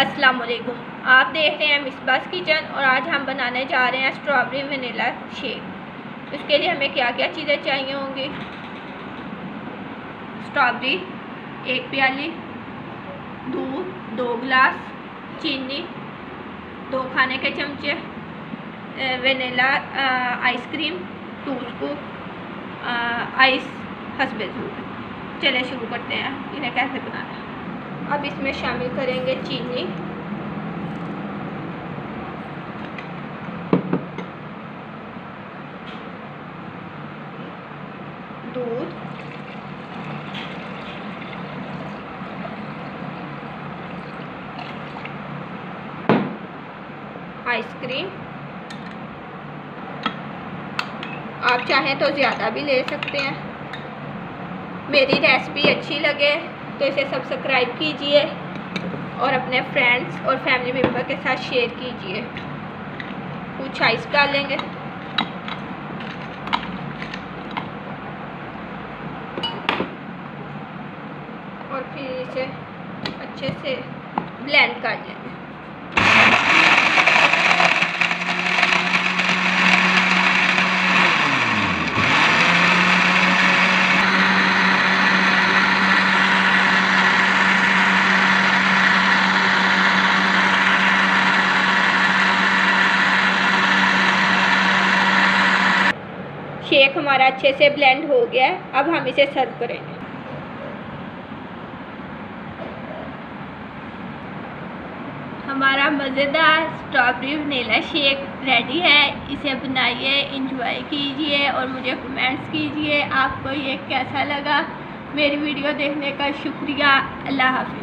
अस्सलाम वालेकुम। आप देख रहे हैं मिसबास किचन और आज हम बनाने जा रहे हैं स्ट्रॉबेरी वनीला शेक। इसके लिए हमें क्या क्या चीज़ें चाहिए होंगी। स्ट्रॉबेरी 1 प्याली, दूध 2 गिलास, चीनी 2 खाने के चमचे, वनीला आइसक्रीम 2 स्कूप, आइस हस्बे ज़रूरत। चलिए शुरू करते हैं इन्हें कैसे बनाना है। अब इसमें शामिल करेंगे चीनी, दूध, आइसक्रीम। आप चाहें तो ज़्यादा भी ले सकते हैं। मेरी रेसिपी अच्छी लगे तो इसे सब्सक्राइब कीजिए और अपने फ्रेंड्स और फैमिली मेम्बर के साथ शेयर कीजिए। कुछ आइस डालेंगे, और फिर इसे अच्छे से ब्लेंड कर लेंगे। शेक हमारा अच्छे से ब्लेंड हो गया है। अब हम इसे सर्व करेंगे। हमारा मज़ेदार स्ट्रॉबेरी वनीला शेक रेडी है। इसे बनाइए, इंजॉय कीजिए और मुझे कमेंट्स कीजिए आपको ये कैसा लगा। मेरी वीडियो देखने का शुक्रिया। अल्लाह हाफ़िज़।